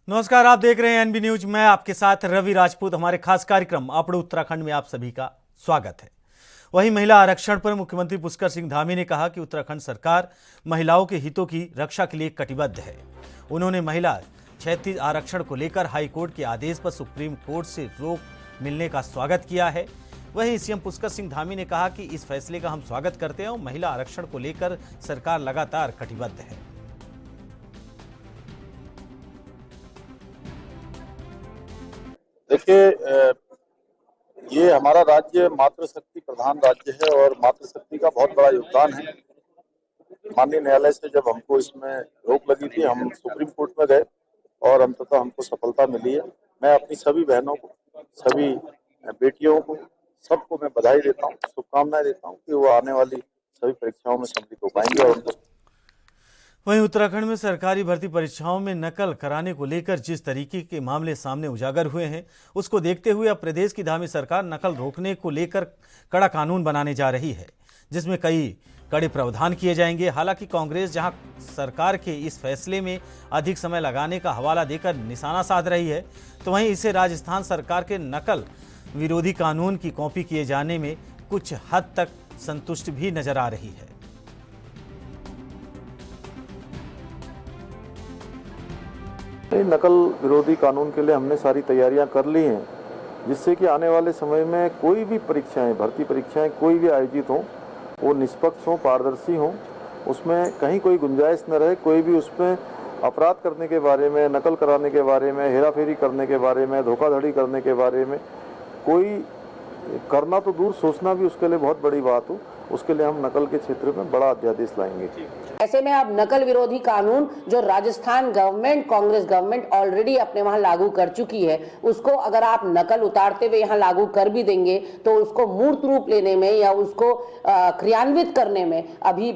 नमस्कार, आप देख रहे हैं एनबी न्यूज। मैं आपके साथ रवि राजपूत। हमारे खास कार्यक्रम अपड़ो उत्तराखंड में आप सभी का स्वागत है। वहीं महिला आरक्षण पर मुख्यमंत्री पुष्कर सिंह धामी ने कहा कि उत्तराखंड सरकार महिलाओं के हितों की रक्षा के लिए कटिबद्ध है। उन्होंने महिला क्षैतिज आरक्षण को लेकर हाईकोर्ट के आदेश पर सुप्रीम कोर्ट से रोक मिलने का स्वागत किया है। वहीं सीएम पुष्कर सिंह धामी ने कहा कि इस फैसले का हम स्वागत करते हैं और महिला आरक्षण को लेकर सरकार लगातार कटिबद्ध है। देखिए, ये हमारा राज्य मातृशक्ति प्रधान राज्य है और मातृशक्ति का बहुत बड़ा योगदान है। माननीय न्यायालय से जब हमको इसमें रोक लगी थी, हम सुप्रीम कोर्ट में गए और अंततः हमको सफलता मिली है। मैं अपनी सभी बहनों को, सभी बेटियों को, सबको मैं बधाई देता हूँ, शुभकामनाएं देता हूँ कि वो आने वाली सभी परीक्षाओं में सम्मिलित हो पाएंगे। और उनको वहीं उत्तराखंड में सरकारी भर्ती परीक्षाओं में नकल कराने को लेकर जिस तरीके के मामले सामने उजागर हुए हैं, उसको देखते हुए अब प्रदेश की धामी सरकार नकल रोकने को लेकर कड़ा कानून बनाने जा रही है, जिसमें कई कड़े प्रावधान किए जाएंगे। हालांकि कांग्रेस जहां सरकार के इस फैसले में अधिक समय लगाने का हवाला देकर निशाना साध रही है, तो वहीं इसे राजस्थान सरकार के नकल विरोधी कानून की कॉपी किए जाने में कुछ हद तक संतुष्ट भी नजर आ रही है। नकल विरोधी कानून के लिए हमने सारी तैयारियां कर ली हैं, जिससे कि आने वाले समय में कोई भी परीक्षाएं, भर्ती परीक्षाएं कोई भी आयोजित हों, वो निष्पक्ष हों, पारदर्शी हों, उसमें कहीं कोई गुंजाइश न रहे। कोई भी उसमें अपराध करने के बारे में, नकल कराने के बारे में, हेराफेरी करने के बारे में, धोखाधड़ी करने के बारे में कोई करना तो दूर, सोचना भी उसके लिए बहुत बड़ी बात हो। उसके लिए हम नकल के क्षेत्र में बड़ा अध्यादेश लाएंगे। ऐसे में अब नकल विरोधी कानून जो Rajasthan government, Congress government already अपने वहां लागू कर चुकी है, उसको अगर आप नकल उतारते हुए यहाँ लागू कर भी देंगे तो उसको मूर्त रूप लेने में या उसको क्रियान्वित करने में अभी।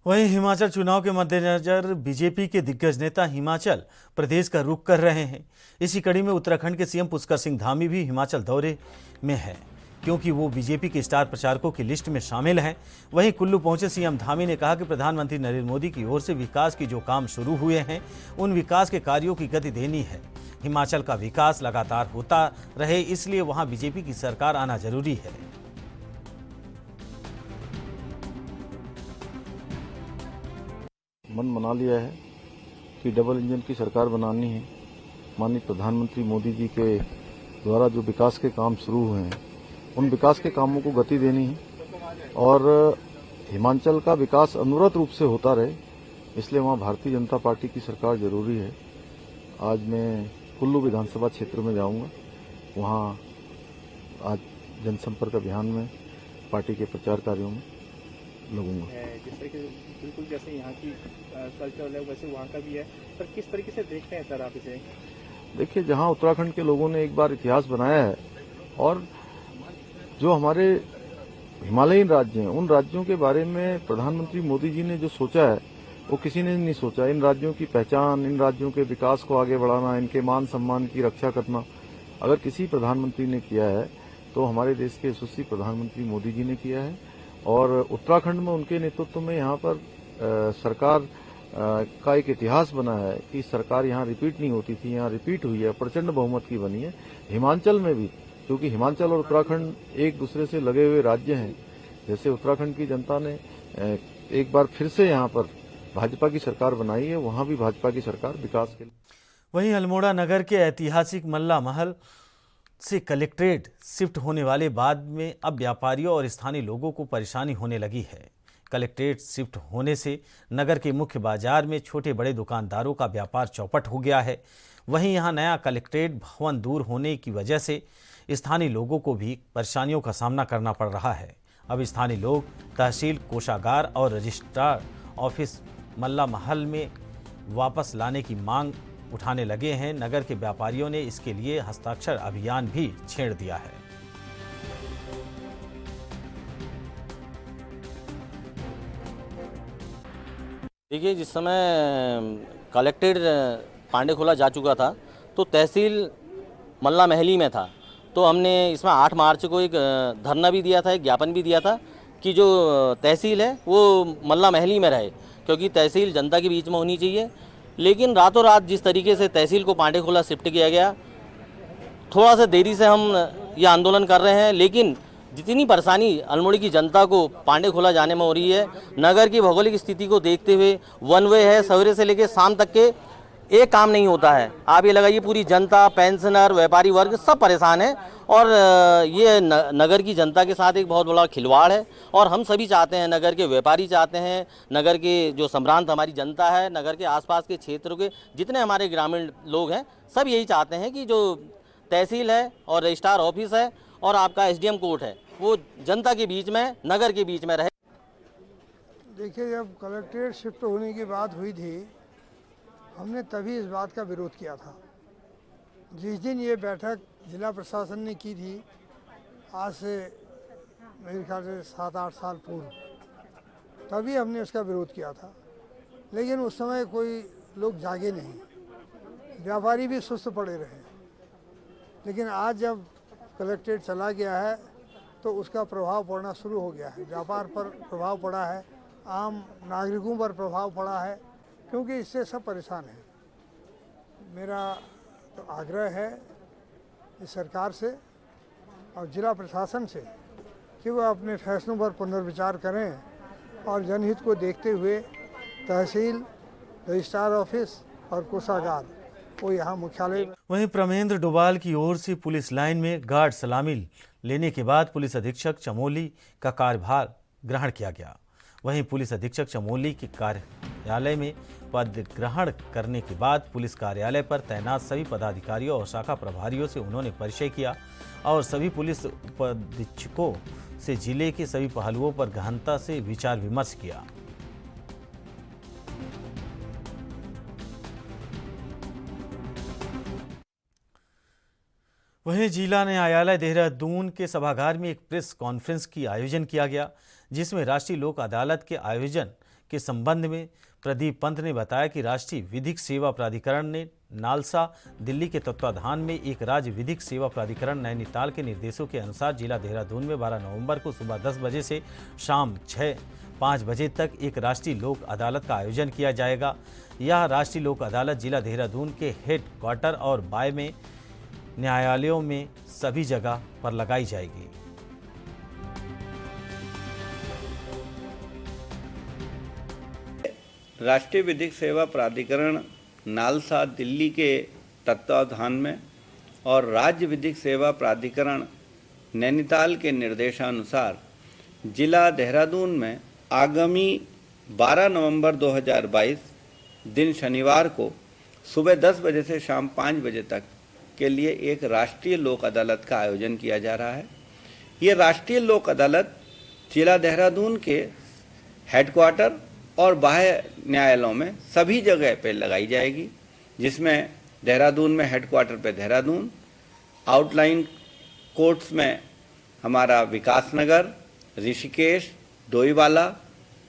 वहीं हिमाचल चुनाव के मद्देनजर बीजेपी के दिग्गज नेता हिमाचल प्रदेश का रुख कर रहे हैं। इसी कड़ी में उत्तराखंड के सीएम पुष्कर सिंह धामी भी हिमाचल दौरे में है, क्योंकि वो बीजेपी के स्टार प्रचारकों की लिस्ट में शामिल हैं। वहीं कुल्लू पहुंचे सीएम धामी ने कहा कि प्रधानमंत्री नरेंद्र मोदी की ओर से विकास की जो काम शुरू हुए हैं, उन विकास के कार्यों की गति देनी है। हिमाचल का विकास लगातार होता रहे, इसलिए वहां बीजेपी की सरकार आना जरूरी है। मन बना लिया है कि डबल इंजन की सरकार बनानी है। माननीय प्रधानमंत्री मोदी जी के द्वारा जो विकास के काम शुरू हुए हैं, उन विकास के कामों को गति देनी है और हिमाचल का विकास अनवरत रूप से होता रहे, इसलिए वहाँ भारतीय जनता पार्टी की सरकार जरूरी है। आज मैं कुल्लू विधानसभा क्षेत्र में जाऊंगा, वहाँ आज जनसंपर्क अभियान में पार्टी के प्रचार कार्यों में लगूंगा। जिस तरीके से बिल्कुल जैसे यहाँ की कल्चर है वैसे वहाँ का भी है, पर किस तरीके से देखते हैं सर आप इसे? देखिए, जहाँ उत्तराखंड के लोगों ने एक बार इतिहास बनाया है और जो हमारे हिमालयन राज्य हैं, उन राज्यों के बारे में प्रधानमंत्री मोदी जी ने जो सोचा है, वो किसी ने नहीं सोचा। इन राज्यों की पहचान, इन राज्यों के विकास को आगे बढ़ाना, इनके मान सम्मान की रक्षा करना अगर किसी प्रधानमंत्री ने किया है तो हमारे देश के यशस्वी प्रधानमंत्री मोदी जी ने किया है। और उत्तराखंड में उनके नेतृत्व में यहाँ पर सरकार का एक इतिहास बना है कि सरकार यहाँ रिपीट नहीं होती थी, यहाँ रिपीट हुई है, प्रचंड बहुमत की बनी है। हिमाचल में भी, क्योंकि हिमाचल और उत्तराखंड एक दूसरे से लगे हुए राज्य हैं, जैसे उत्तराखंड की जनता ने एक बार फिर से यहाँ पर भाजपा की सरकार बनाई है, वहाँ भी भाजपा की सरकार विकास के लिए। वहीं अल्मोड़ा नगर के ऐतिहासिक मल्ला महल से कलेक्ट्रेट शिफ्ट होने वाले बाद में अब व्यापारियों और स्थानीय लोगों को परेशानी होने लगी है। कलेक्ट्रेट शिफ्ट होने से नगर के मुख्य बाजार में छोटे बड़े दुकानदारों का व्यापार चौपट हो गया है। वहीं यहां नया कलेक्ट्रेट भवन दूर होने की वजह से स्थानीय लोगों को भी परेशानियों का सामना करना पड़ रहा है। अब स्थानीय लोग तहसील, कोषागार और रजिस्ट्रार ऑफिस मल्ला महल में वापस लाने की मांग उठाने लगे हैं। नगर के व्यापारियों ने इसके लिए हस्ताक्षर अभियान भी छेड़ दिया है। देखिए, जिस समय कलेक्टेड पांडेखोला जा चुका था तो तहसील मल्ला महली में था, तो हमने इसमें 8 मार्च को एक धरना भी दिया था, एक ज्ञापन भी दिया था कि जो तहसील है वो मल्ला महली में रहे, क्योंकि तहसील जनता के बीच में होनी चाहिए। लेकिन रातों रात जिस तरीके से तहसील को पांडेखोला शिफ्ट किया गया, थोड़ा सा देरी से हम ये आंदोलन कर रहे हैं, लेकिन जितनी परेशानी अल्मोड़ी की जनता को पांडेखोला जाने में हो रही है, नगर की भौगोलिक स्थिति को देखते हुए वन वे है, सवेरे से लेकर शाम तक के एक काम नहीं होता है। आप ये लगाइए पूरी जनता, पेंशनर, व्यापारी वर्ग सब परेशान है और ये नगर की जनता के साथ एक बहुत बड़ा खिलवाड़ है। और हम सभी चाहते हैं, नगर के व्यापारी चाहते हैं, नगर के जो सम्भ्रांत हमारी जनता है, नगर के आसपास के क्षेत्र के जितने हमारे ग्रामीण लोग हैं, सब यही चाहते हैं कि जो तहसील है और रजिस्ट्रार ऑफिस है और आपका एसडीएम कोर्ट है वो जनता के बीच में, नगर के बीच में रहे। देखिए, जब कलेक्ट्रेट शिफ्ट होने की बात हुई थी, हमने तभी इस बात का विरोध किया था। जिस दिन ये बैठक जिला प्रशासन ने की थी, आज से मेरे ख्याल से 7-8 साल पूर्व, तभी हमने उसका विरोध किया था। लेकिन उस समय कोई लोग जागे नहीं, व्यापारी भी सुस्त पड़े रहे। लेकिन आज जब कलेक्ट्रेट चला गया है तो उसका प्रभाव पड़ना शुरू हो गया है। व्यापार पर प्रभाव पड़ा है, आम नागरिकों पर प्रभाव पड़ा है, क्योंकि इससे सब परेशान हैं। मेरा तो आग्रह है इस सरकार से और जिला प्रशासन से कि वह अपने फैसलों पर पुनर्विचार करें और जनहित को देखते हुए तहसील, रजिस्ट्रार ऑफिस और कोषागार वो यहाँ मुख्यालय। वहीं प्रमेंद्र डोभाल की ओर से पुलिस लाइन में गार्ड सलामी लेने के बाद पुलिस अधीक्षक चमोली का कार्यभार ग्रहण किया गया। वहीं पुलिस अधीक्षक चमोली के कार्यालय में पद ग्रहण करने के बाद पुलिस कार्यालय पर तैनात सभी पदाधिकारियों और शाखा प्रभारियों से उन्होंने परिचय किया और सभी पुलिस उपाधीक्षकों से जिले के सभी पहलुओं पर गहनता से विचार विमर्श किया। वहीं जिला न्यायालय देहरादून के सभागार में एक प्रेस कॉन्फ्रेंस की आयोजन किया गया, जिसमें राष्ट्रीय लोक अदालत के आयोजन के संबंध में प्रदीप पंत ने बताया कि राष्ट्रीय विधिक सेवा प्राधिकरण ने नालसा दिल्ली के तत्वाधान में एक राज्य विधिक सेवा प्राधिकरण नैनीताल के निर्देशों के अनुसार जिला देहरादून में 12 नवंबर को सुबह 10 बजे से शाम 5 बजे तक एक राष्ट्रीय लोक अदालत का आयोजन किया जाएगा। यह राष्ट्रीय लोक अदालत जिला देहरादून के हेड क्वार्टर और बाय में न्यायालयों में सभी जगह पर लगाई जाएगी। राष्ट्रीय विधिक सेवा प्राधिकरण नालसा दिल्ली के तत्वाधान में और राज्य विधिक सेवा प्राधिकरण नैनीताल के निर्देशानुसार जिला देहरादून में आगामी 12 नवंबर 2022 दिन शनिवार को सुबह 10 बजे से शाम 5 बजे तक के लिए एक राष्ट्रीय लोक अदालत का आयोजन किया जा रहा है। ये राष्ट्रीय लोक अदालत जिला देहरादून के हेडक्वार्टर और बाह्य न्यायालयों में सभी जगह पे लगाई जाएगी, जिसमें देहरादून में हेडक्वार्टर पे देहरादून, आउटलाइन कोर्ट्स में हमारा विकासनगर, ऋषिकेश, डोईवाला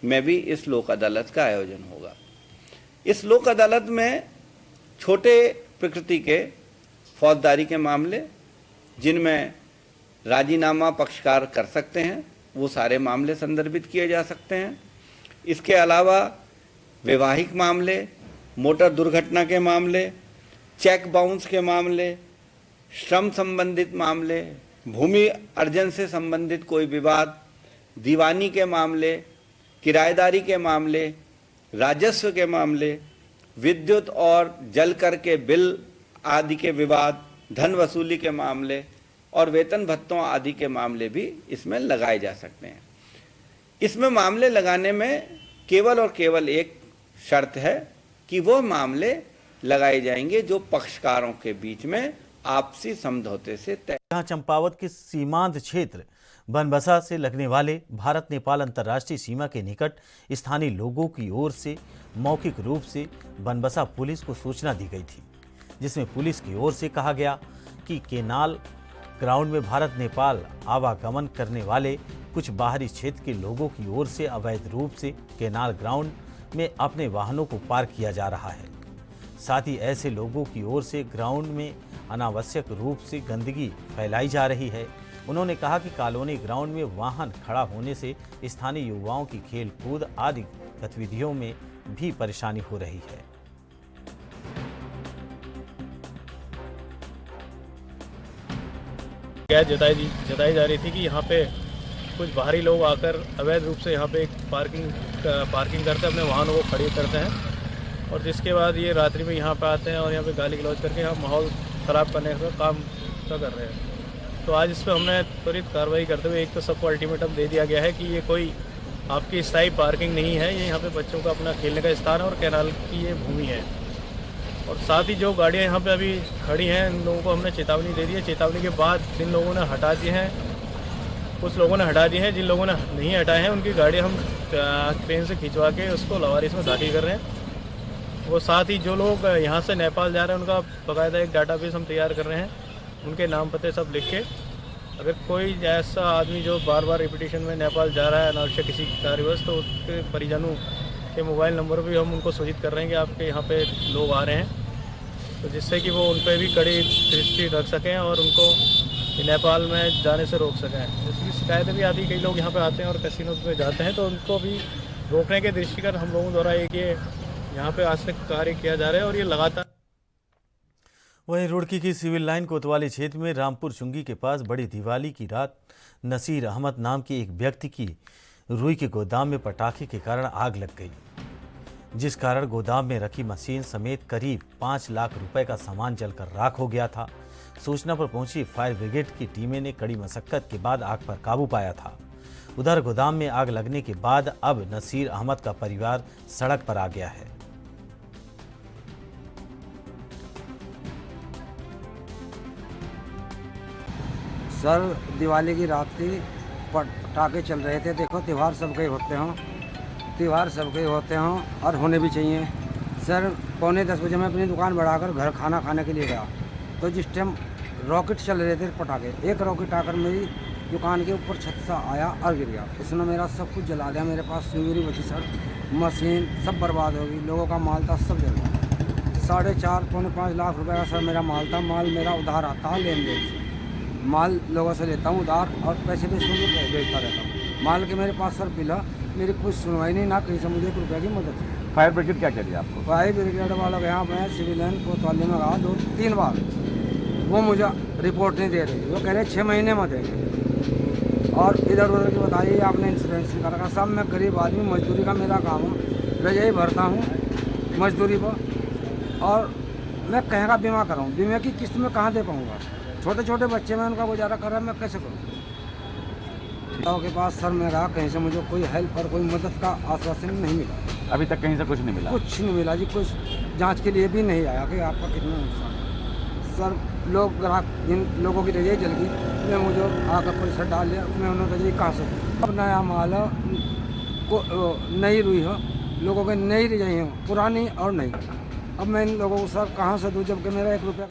में भी इस लोक अदालत का आयोजन होगा। इस लोक अदालत में छोटे प्रकृति के फौजदारी के मामले जिनमें राजीनामा पक्षकार कर सकते हैं, वो सारे मामले संदर्भित किए जा सकते हैं। इसके अलावा वैवाहिक मामले, मोटर दुर्घटना के मामले, चेक बाउंस के मामले, श्रम संबंधित मामले, भूमि अर्जन से संबंधित कोई विवाद, दीवानी के मामले, किराएदारी के मामले, राजस्व के मामले, विद्युत और जल कर के बिल आदि के विवाद, धन वसूली के मामले और वेतन भत्तों आदि के मामले भी इसमें लगाए जा सकते हैं। इसमें मामले लगाने में केवल और केवल एक शर्त है कि वो मामले लगाए जाएंगे जो पक्षकारों के बीच में आपसी समझौते से तय। यहाँ चंपावत के सीमांत क्षेत्र बनबसा से लगने वाले भारत नेपाल अंतर्राष्ट्रीय सीमा के निकट स्थानीय लोगों की ओर से मौखिक रूप से बनबसा पुलिस को सूचना दी गई थी, जिसमें पुलिस की ओर से कहा गया कि केनाल ग्राउंड में भारत नेपाल आवागमन करने वाले कुछ बाहरी क्षेत्र के लोगों की ओर से अवैध रूप से केनाल ग्राउंड में अपने वाहनों को पार्क किया जा रहा है। साथ ही ऐसे लोगों की ओर से ग्राउंड में अनावश्यक रूप से गंदगी फैलाई जा रही है। उन्होंने कहा कि कॉलोनी ग्राउंड में वाहन खड़ा होने से स्थानीय युवाओं की खेल कूद आदि गतिविधियों में भी परेशानी हो रही है। जताई जा रही थी कि यहाँ पे कुछ बाहरी लोग आकर अवैध रूप से यहाँ पे एक पार्किंग करते हैं, अपने वाहनों को खड़ी करते हैं और जिसके बाद ये रात्रि में यहाँ पे आते हैं और यहाँ पे गाली गलौज करके यहाँ माहौल ख़राब करने का काम कर रहे हैं। तो आज इस पर हमने त्वरित कार्रवाई करते हुए एक तो सबको अल्टीमेटम दे दिया गया है कि ये कोई आपकी स्थायी पार्किंग नहीं है, ये यहाँ पे बच्चों का अपना खेलने का स्थान है और कैनाल की ये भूमि है। और साथ ही जो गाड़ियाँ यहाँ पे अभी खड़ी हैं इन लोगों को हमने चेतावनी दे दी है। चेतावनी के बाद जिन लोगों ने हटा दिए हैं, कुछ लोगों ने हटा दिए हैं, जिन लोगों ने नहीं हटाए हैं उनकी गाड़ी हम ट्रेन से खिंचवा के उसको लवारिस में दाखिल कर रहे हैं। वो साथ ही जो लोग यहाँ से नेपाल जा रहे हैं उनका बाकायदा एक डाटाबेस हम तैयार कर रहे हैं, उनके नाम पते सब लिख के अगर कोई ऐसा आदमी जो बार बार रिपीटेशन में नेपाल जा रहा है अनावश्यक किसी कार्यवश, तो उसके परिजनों के मोबाइल नंबर भी हम उनको सूचित कर रहे हैं कि आपके यहाँ पे लोग आ रहे हैं, तो जिससे कि वो उन पर भी कड़ी दृष्टि रख सकें और उनको नेपाल में जाने से रोक सकें। जिसकी शिकायतें भी आती, कई लोग यहाँ पे आते हैं और कैसीनो में जाते हैं, तो उनको भी रोकने के दृष्टिगत हम लोगों द्वारा एक ये यहाँ पे आज तक कार्य किया जा रहा है और ये लगातार। वहीं रुड़की की सिविल लाइन कोतवाली क्षेत्र में रामपुर चुंगी के पास बड़ी दिवाली की रात नसीर अहमद नाम के एक व्यक्ति की रुई के गोदाम में पटाखे के कारण आग लग गई, जिस कारण गोदाम में रखी मशीन समेत करीब 5 लाख रुपए का सामान जलकर राख हो गया था। सूचना पर पहुंची फायर ब्रिगेड की टीमें ने कड़ी मशक्कत के बाद आग पर काबू पाया था। उधर गोदाम में आग लगने के बाद अब नसीर अहमद का परिवार सड़क पर आ गया है। सर, दिवाली की रात थी, पटाखे चल रहे थे। देखो त्यौहार सबके होते हों और होने भी चाहिए। सर, 9:45 बजे मैं अपनी दुकान बढ़ाकर घर खाना खाने के लिए गया, तो जिस टाइम रॉकेट चल रहे थे पटाखे, एक रॉकेट आकर मेरी दुकान के ऊपर छत से आया और गिर गया। उसने मेरा सब कुछ जला दिया। मेरे पास सिंगरी बची सर, मशीन सब बर्बाद हो गई, लोगों का माल था सब जल गया। 4.5 पौने 5 लाख रुपए का सर मेरा माल था। माल मेरा उधार आता है, लेन देन से माल लोगों से लेता हूँ उधार और पैसे भी उसमें बेचता रहता हूँ। माल के मेरे पास सर बिल, मेरी कुछ सुनवाई नहीं, ना कहीं से मुझे 1 रुपये की मदद की। फायर ब्रिगेड क्या कह रही है आपको? फायर ब्रिगेड वालों के यहाँ मैं सिविल लाइन कोतवाली में रहा 2-3 बार, वो मुझे रिपोर्ट नहीं दे रही। वो कह रहे 6 महीने में देंगे और इधर उधर की बताइए आपने इंश्योरेंस नहीं करा। साहब, मैं गरीब आदमी, मजदूरी का मेरा काम है, रजाई भरता हूँ मजदूरी पर और मैं कहीं का बीमा कराऊँ, बीमे की किस्त में कहाँ दे पाऊँगा? छोटे छोटे बच्चे में उनका गुजारा कर रहा है, मैं कैसे करूँ? तो के पास सर मैं रहा, कहीं से मुझे कोई हेल्प और कोई मदद का आश्वासन नहीं मिला। अभी तक कहीं से कुछ नहीं मिला? कुछ नहीं मिला जी, कुछ जांच के लिए भी नहीं आया कि आपका कितना नुकसान है। सर, लोग ग्राहक जिन लोगों की रजाई जल गई, मैं मुझे आकर परिसर डाल लिया, मैं उन्होंने रजाई कहाँ से? अब नया माल को नई रुई हो, लोगों के नई रजाई हो, पुरानी और नई। अब मैं इन लोगों को सर कहाँ से दूँ, जबकि मेरा 1 रुपया।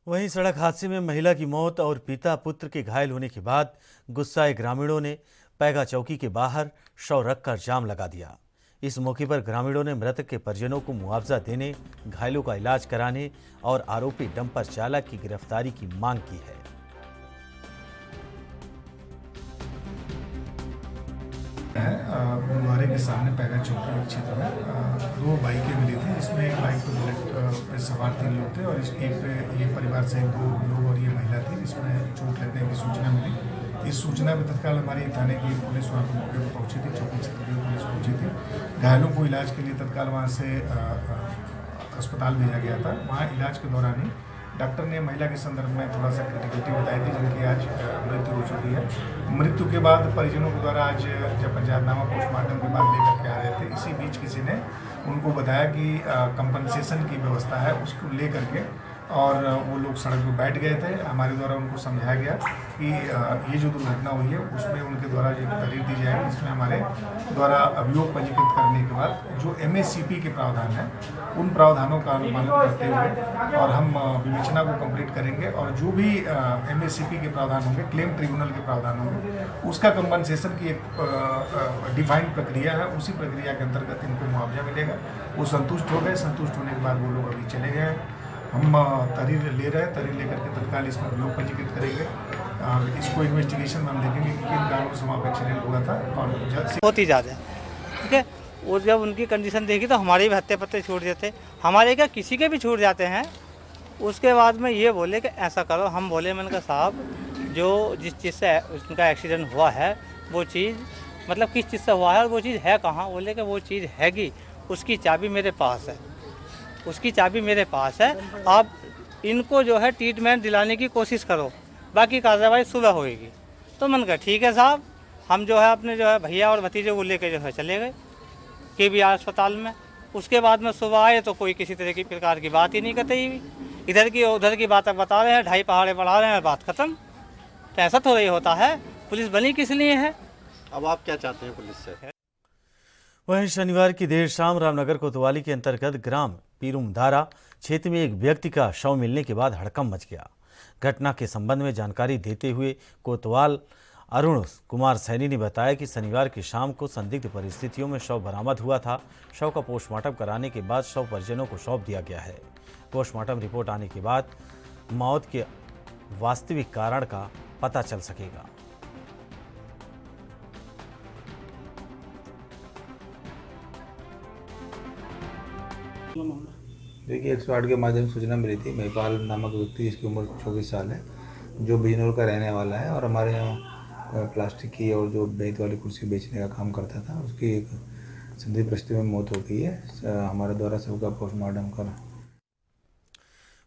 वहीं सड़क हादसे में महिला की मौत और पिता पुत्र के घायल होने के बाद गुस्साए ग्रामीणों ने पैगा चौकी के बाहर शव रखकर जाम लगा दिया। इस मौके पर ग्रामीणों ने मृतक के परिजनों को मुआवजा देने, घायलों का इलाज कराने और आरोपी डंपर चालक की गिरफ्तारी की मांग की है। गुरुद्वारे के सामने पैगा चौकी क्षेत्र में 2 बाइकें मिली थी, जिसमें एक बाइक पर बुलेट पे सवार 3 लोग थे और एक पे ये परिवार से 2 लोग और ये महिला थी, जिसमें चोट लगने की सूचना मिली। इस सूचना में तत्काल हमारी थाने की पुलिस वहाँ पर मौके पर पहुँची थी, चौकी क्षेत्र की पुलिस पहुँची थी। घायलों को इलाज के लिए तत्काल वहाँ से अस्पताल भेजा गया था। वहाँ इलाज के दौरान ही डॉक्टर ने महिला के संदर्भ में थोड़ा सा क्रिटिकलिटी बताई थी, जिनकी आज मृत्यु हो चुकी है। मृत्यु के बाद परिजनों के द्वारा आज जब पंचायतनामा पोस्टमार्टम के बाद लेकर के आ रहे थे, इसी बीच किसी ने उनको बताया कि कंपनसेशन की व्यवस्था है, उसको लेकर के और वो लोग सड़क पर बैठ गए थे। हमारे द्वारा उनको समझाया गया कि ये जो दुर्घटना हुई है उसमें उनके द्वारा जो तहरीर दी जाएगी, इसमें हमारे द्वारा अभियोग पंजीकृत करने के बाद जो MACP के प्रावधान हैं उन प्रावधानों का अनुपालन करते हुए और हम विवेचना को कंप्लीट करेंगे और जो भी MACP के प्रावधान होंगे, क्लेम ट्रिब्यूनल के प्रावधान होंगे, उसका कंपनसेशन की एक डिफाइंड प्रक्रिया है, उसी प्रक्रिया के अंतर्गत इनको मुआवजा मिलेगा। वो संतुष्ट हो गए। संतुष्ट होने के बाद वो लोग अभी चले गए। हम तहरीर ले रहे हैं, तहरीर लेकर के तत्काल इसमें अभियोग पंजीकृत करेंगे और इसको इन्वेस्टिगेशन में हम देखेंगे कि किन कारणों से वहाँ पर एक्सीडेंट हुआ था और जल्द से बहुत ही ज़्यादा, ठीक है। और जब उनकी कंडीशन देखी तो हमारे भी हत्थे पत्ते छूट जाते, हमारे क्या किसी के भी छूट जाते हैं। उसके बाद में ये बोले कि ऐसा करो, हम बोले मैंने कहा साहब जो जिस चीज़ से उनका एक्सीडेंट हुआ है वो चीज़ मतलब किस चीज़ से हुआ है और वो चीज़ है कहाँ। बोले कि वो चीज़ हैगी, उसकी चाबी मेरे पास है, उसकी चाबी मेरे पास है, आप इनको जो है ट्रीटमेंट दिलाने की कोशिश करो, बाकी कार्रवाई सुबह होएगी। तो मैंने कहा ठीक है साहब। हम जो है अपने जो है भैया और भतीजे को लेकर जो है चले गए KBR अस्पताल में। उसके बाद में सुबह आए तो कोई किसी तरह की प्रकार की बात ही नहीं करती हुई, इधर की उधर की बातें बता रहे हैं, ढाई पहाड़े बढ़ा रहे हैं, बात खत्म। तो ऐसा थोड़ा ही होता है। पुलिस बनी किस लिए है? अब आप क्या चाहते हैं पुलिस से? वहीं शनिवार की देर शाम रामनगर कोतवाली के अंतर्गत ग्राम पीरुमदारा क्षेत्र में एक व्यक्ति का शव मिलने के बाद हड़कंप मच गया। घटना के संबंध में जानकारी देते हुए कोतवाल अरुण कुमार सैनी ने बताया कि शनिवार की शाम को संदिग्ध परिस्थितियों में शव बरामद हुआ था। शव का पोस्टमार्टम कराने के बाद शव परिजनों को सौंप दिया गया है। पोस्टमार्टम रिपोर्ट आने के बाद मौत के वास्तविक कारण का पता चल सकेगा। देखिए 108 के माध्यम से सूचना मिली थी। महिपाल नामक व्यक्ति, जिसकी उम्र 24 साल है, जो बिजनौर का रहने वाला है और हमारे यहाँ प्लास्टिक की और जो बेंत वाली कुर्सी बेचने का काम करता था, उसकी एक संदिग्ध परिस्थिति में मौत हो गई है। हमारे द्वारा सबका पोस्टमार्टम कर।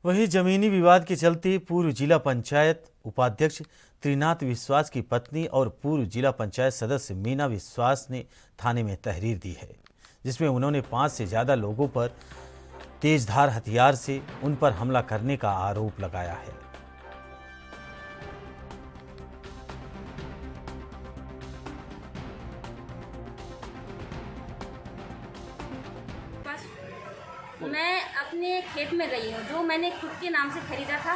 वहीं जमीनी विवाद के चलते पूर्व जिला पंचायत उपाध्यक्ष त्रिनाथ विश्वास की पत्नी और पूर्व जिला पंचायत सदस्य मीना विश्वास ने थाने में तहरीर दी है, जिसमें उन्होंने 5 से ज़्यादा लोगों पर तेजधार हथियार से उन पर हमला करने का आरोप लगाया है। मैं अपने खेत में गई हूँ, जो मैंने खुद के नाम से खरीदा था,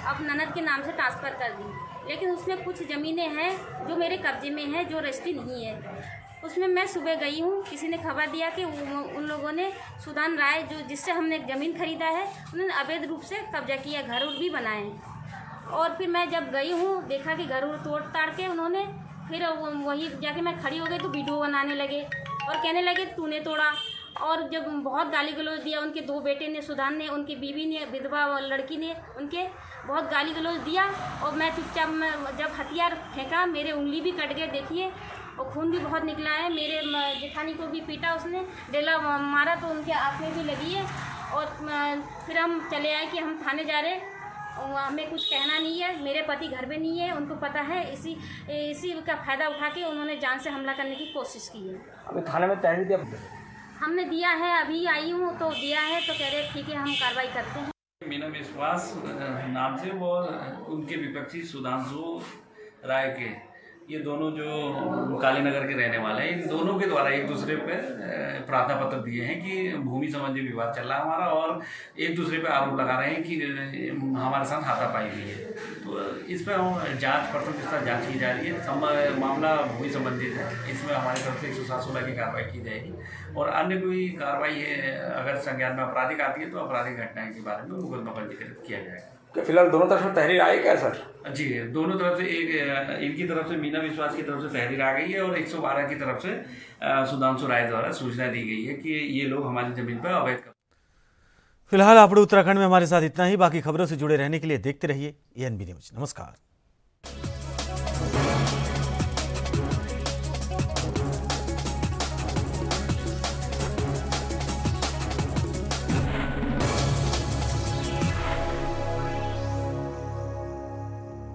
अब ननद के नाम से ट्रांसफ़र कर दी। लेकिन उसमें कुछ ज़मीनें हैं जो मेरे कब्जे में हैं, जो रजिस्ट्री नहीं है। उसमें मैं सुबह गई हूँ, किसी ने खबर दिया कि उन लोगों ने सुदान राय, जो जिससे हमने एक ज़मीन खरीदा है, उन्होंने अवैध रूप से कब्जा किया, घर उर भी बनाए हैं। और फिर मैं जब गई हूँ, देखा कि घर उर तोड़ ताड़ के उन्होंने, फिर वही जाके मैं खड़ी हो गई तो वीडियो बनाने लगे और कहने लगे तूने तोड़ा। और जब बहुत गाली गलौज दिया, उनके 2 बेटे ने, सुदान ने, उनकी बीवी ने, विधवा लड़की ने, उनके बहुत गाली गलौज दिया। और मैं चुपचाप, जब हथियार फेंका, मेरे उंगली भी कट गए, देखिए, और खून भी बहुत निकला है। मेरे जेठानी को भी पीटा उसने, डेला मारा तो उनके आँख में भी लगी है। और फिर हम चले आए कि हम थाने जा रहे, हमें कुछ कहना नहीं है। मेरे पति घर में नहीं है, उनको पता है। इसी का फ़ायदा उठा के उन्होंने जान से हमला करने की कोशिश की है। अभी थाने में तहरीर दिया हमने दिया है, अभी आई हूँ तो दिया है, तो कह रहे ठीक है हम कार्रवाई करते हैं। मीना विश्वास नाम से वो उनके विपक्षी सुधांशु राय के, ये दोनों जो कालीनगर के रहने वाले हैं, इन दोनों के द्वारा एक दूसरे पे प्रार्थना पत्र दिए हैं कि भूमि संबंधी विवाद चल रहा है हमारा, और एक दूसरे पे आरोप लगा रहे हैं कि हमारे साथ हाथापाई हुई है। तो इस पर हम जांच प्रथम जांच की जा रही है। मामला भूमि संबंधित है, इसमें हमारी तरफ से 107-16 की कार्रवाई की जाएगी। और अन्य कोई कार्रवाई अगर संज्ञान में आपराधिक आती है तो आपराधिक घटनाएं के बारे में मुकदमा पंजीकृत किया जाएगा। फिलहाल दोनों तरफ से तहरीर आई क्या सर? जी, दोनों तरफ से, एक इनकी तरफ से, मीना विश्वास की तरफ से तहरीर आ गई है और 112 की तरफ से सुधांशु राय द्वारा सूचना दी गई है कि ये लोग हमारी जमीन पर अवैध। फिलहाल आप उत्तराखंड में हमारे साथ इतना ही। बाकी खबरों से जुड़े रहने के लिए देखते रहिए ANB न्यूज। नमस्कार।